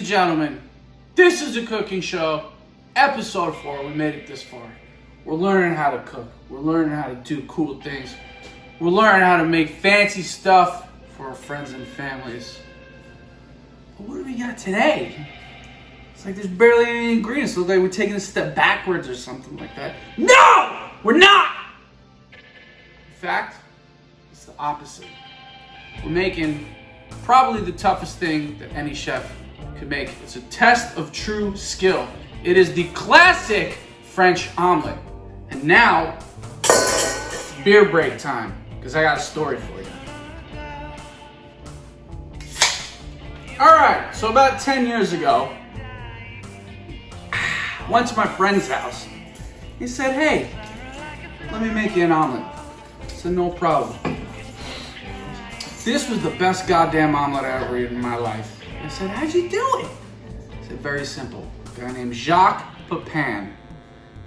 and gentlemen, this is a cooking show, episode 4. We made it this far. We're learning how to cook. We're learning how to do cool things. We're learning how to make fancy stuff for our friends and families. But what do we got today? It's like there's barely any ingredients. It looks like we're taking a step backwards or something like that. No! We're not! In fact, it's the opposite. We're making probably the toughest thing that any chef could make. It's a test of true skill. It is the classic French omelet. And now, beer break time, because I got a story for you. Alright, so about 10 years ago, I went to my friend's house. He said, hey, let me make you an omelet. I said, no problem. This was the best goddamn omelet I ever eaten in my life. I said, how'd you do it? I said, very simple. A guy named Jacques Pepin.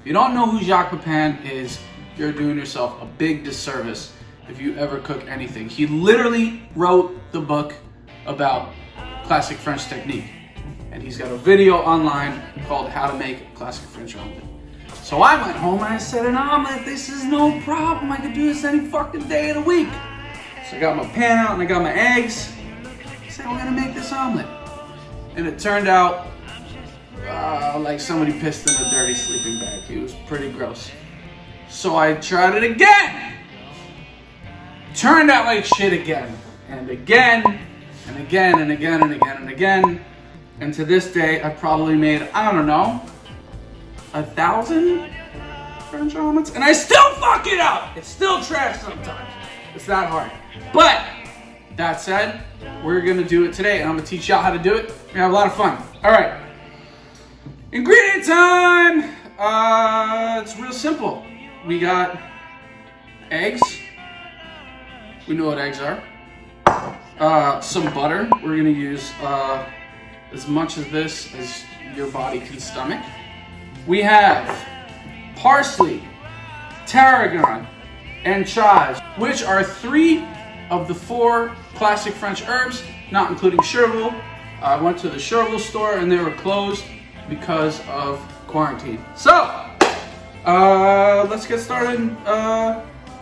If you don't know who Jacques Pepin is, you're doing yourself a big disservice if you ever cook anything. He literally wrote the book about classic French technique. And he's got a video online called How to Make a Classic French Omelet. So I went home and I said, an omelet, this is no problem. I could do this any fucking day of the week. So I got my pan out and I got my eggs. I said, we're gonna make this omelet. And it turned out like somebody pissed in a dirty sleeping bag. It was pretty gross. So I tried it again. Turned out like shit again. And again, and again, and again, and again, and again. And to this day, I probably made, I don't know, 1,000 French omelets. And I still fuck it up. It's still trash sometimes. It's that hard. But that said, we're gonna do it today, and I'm gonna teach y'all how to do it. We're gonna have a lot of fun. All right. Ingredient time. It's real simple. We got eggs. We know what eggs are. Some butter. We're gonna use as much of this as your body can stomach. We have parsley, tarragon, and chives, which are 3 of the 4 classic French herbs, not including chervil. I went to the chervil store and they were closed because of quarantine. So, let's get started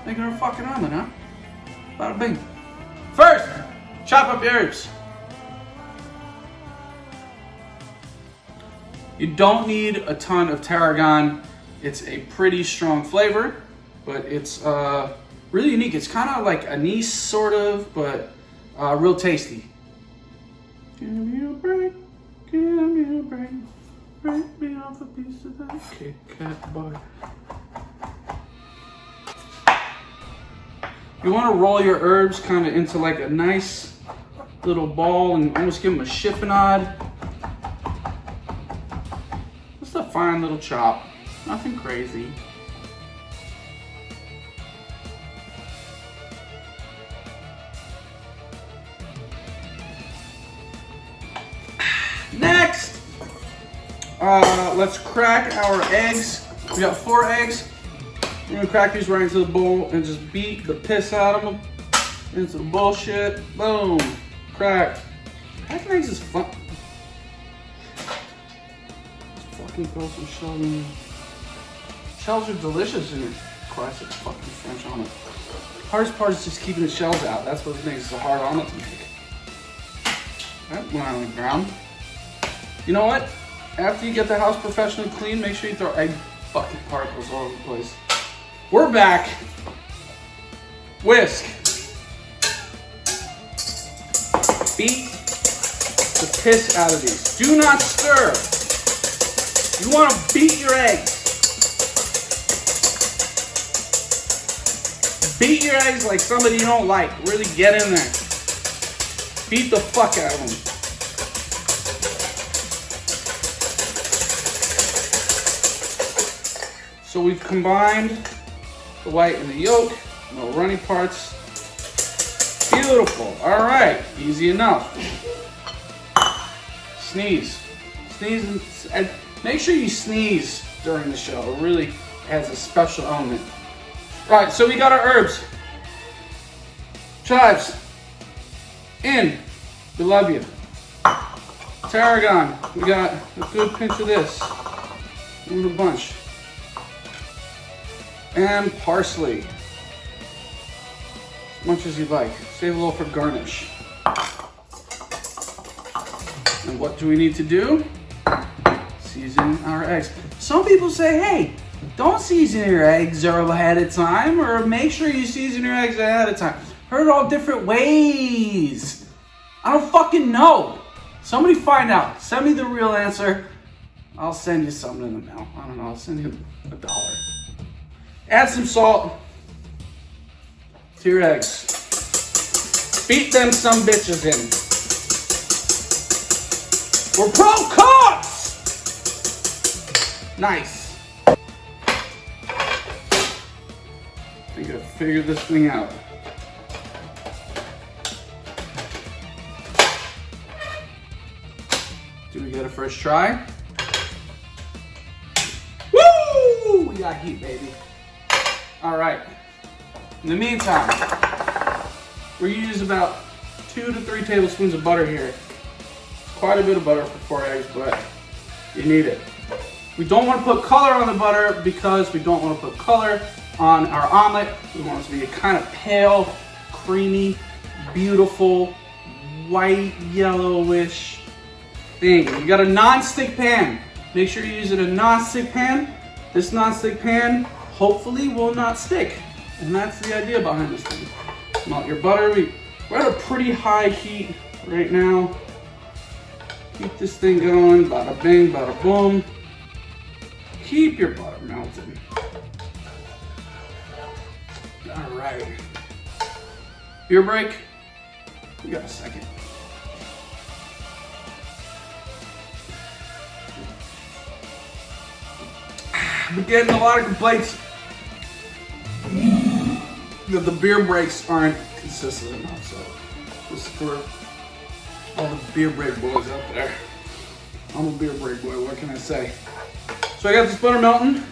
making our fucking omelet, huh? Bada bing. First, chop up your herbs. You don't need a ton of tarragon. It's a pretty strong flavor, but it's really unique. It's kind of like anise, sort of, but real tasty. Give me a break, give me a break, break me off a piece of that Kit Kat bar. You want to roll your herbs kind of into like a nice little ball and almost give them a chiffonade. Just a fine little chop, nothing crazy. Next, let's crack our eggs. We got 4 eggs. We're gonna crack these right into the bowl and just beat the piss out of them into the bullshit. Boom, cracked. Cracking eggs is fun. Fucking throw some shells in there. Shells are delicious in a classic fucking French omelet. Hardest part is just keeping the shells out. That's what makes it a hard omelet to make. That went on the ground. You know what? After you get the house professionally clean, make sure you throw egg fucking particles all over the place. We're back. Whisk. Beat the piss out of these. Do not stir. You want to beat your eggs. Beat your eggs like somebody you don't like. Really get in there. Beat the fuck out of them. So we've combined the white and the yolk, no runny parts. Beautiful. All right, easy enough. Sneeze. Sneeze and make sure you sneeze during the show. It really adds a special element. All right, so we got our herbs. Chives. In. We love you. tarragon. We got a good pinch of this. A little bunch. And parsley. As much as you like. Save a little for garnish. And what do we need to do? Season our eggs. Some people say, hey, don't season your eggs ahead of time, or make sure you season your eggs ahead of time. Heard all different ways. I don't fucking know. Somebody find out. Send me the real answer. I'll send you something in the mail. I don't know. I'll send you $1. Add some salt to your eggs. Beat them some bitches in. We're pro cooks! Nice. I think I figured this thing out. Do we get a first try? Woo! We got heat, baby. All right. In the meantime, we're gonna use about 2 to 3 tablespoons of butter here. Quite a bit of butter for 4 eggs, but you need it. We don't want to put color on the butter because we don't want to put color on our omelet. We want it to be a kind of pale, creamy, beautiful, white, yellowish thing. You got a non-stick pan. Make sure you're using a non-stick pan. This non-stick pan hopefully will not stick. And that's the idea behind this thing. Melt your butter. We're at a pretty high heat right now. Keep this thing going. Bada bing, bada boom. Keep your butter melted. All right. Beer break. We got a second. I've been getting a lot of complaints that the beer breaks aren't consistent enough. So this is for all the beer break boys out there. I'm a beer break boy. What can I say? So I got this butter melting.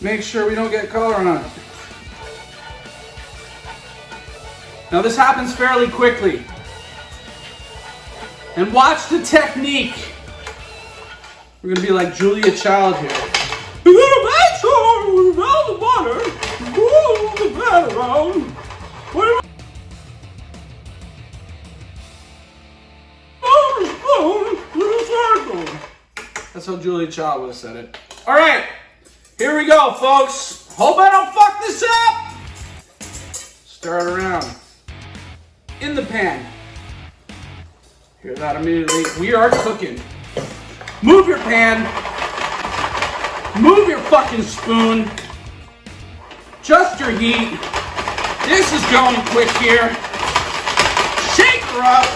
Make sure we don't get color on it. Now this happens fairly quickly. And watch the technique. We're gonna be like Julia Child here. We're gonna make sure we melt the butter, move the pan around. That's how Julia Child would have said it. All right, here we go, folks. Hope I don't fuck this up. Stir it around in the pan. Hear that immediately. We are cooking. Move your pan. Move your fucking spoon. Just your heat. This is going quick here. Shake her up.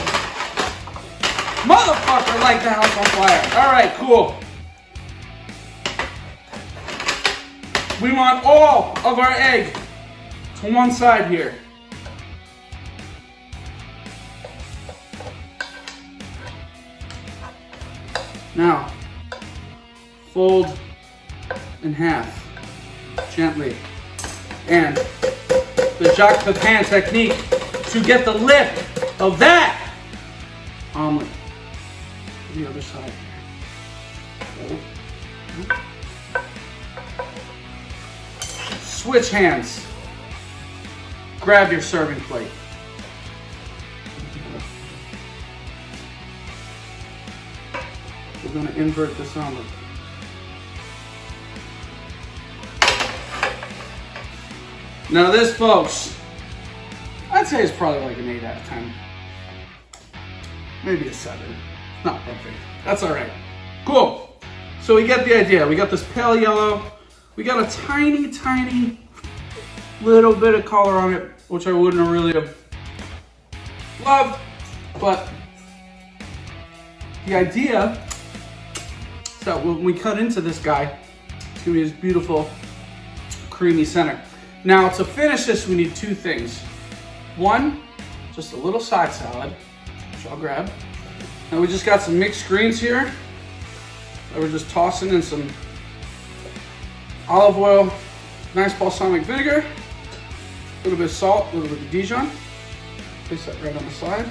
Motherfucker, light the house on fire. All right, cool. We want all of our egg to one side here. Now, fold in half, gently. And the Jacques Pepin technique to get the lift of that omelet to the other side. Fold. Switch hands. Grab your serving plate. We're going to invert this omelet. Now this, folks, I'd say it's probably like an 8 out of 10. Maybe a 7. Not perfect. That's all right. Cool. So we get the idea. We got this pale yellow. We got a tiny, tiny little bit of color on it, which I wouldn't really have loved. But the idea is that when we cut into this guy, it's going to be this beautiful, creamy center. Now, to finish this, we need 2 things. One, just a little side salad, which I'll grab. Now, we just got some mixed greens here that we're just tossing in some olive oil, nice balsamic vinegar, a little bit of salt, a little bit of Dijon. Place that right on the side.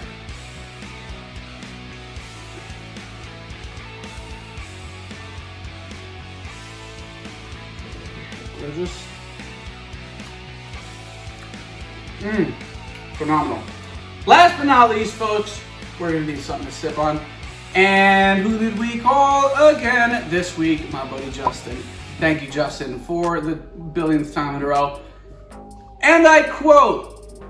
gorgeous. Phenomenal. Last but not least, folks, we're gonna need something to sip on. And who did we call again this week? My buddy Justin. Thank you, Justin, for the billionth time in a row. And I quote,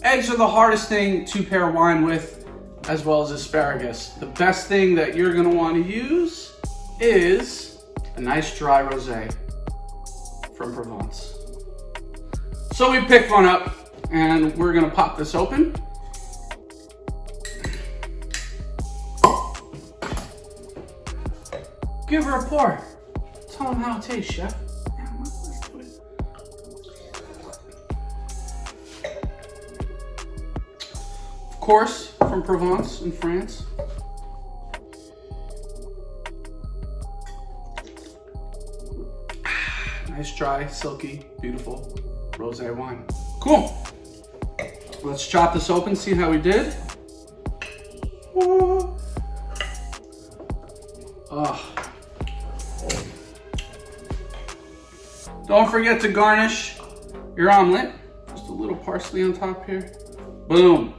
eggs are the hardest thing to pair wine with, as well as asparagus. The best thing that you're gonna wanna use is a nice dry rosé from Provence. So we picked one up and we're gonna pop this open. Give her a pour. Tell them how it tastes, chef. Yeah, let's do it. Of course, from Provence in France. Nice, dry, silky, beautiful rosé wine. Cool. Let's chop this open, see how we did. Whoa. Oh. Don't forget to garnish your omelet. Just a little parsley on top here. Boom.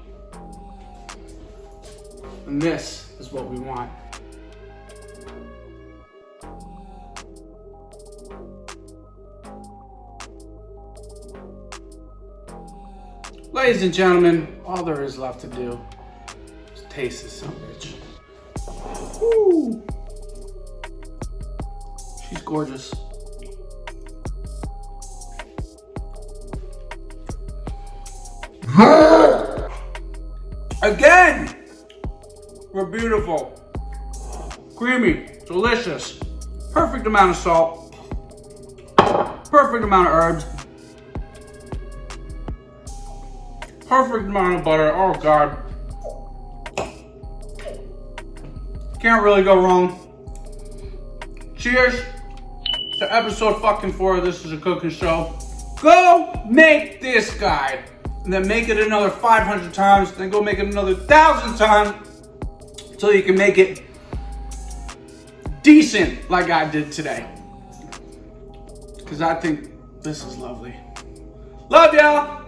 And this is what we want. Ladies and gentlemen, all there is left to do is taste this son of a bitch. Woo. She's gorgeous. Again, we're beautiful, creamy, delicious, perfect amount of salt, perfect amount of herbs, perfect amount of butter. Oh God, can't really go wrong. Cheers to episode fucking 4 of This Is a Cooking Show. Go make this guy. And then make it another 500 times, then go make it another 1,000 times until you can make it decent like I did today. Because I think this is lovely. Love y'all.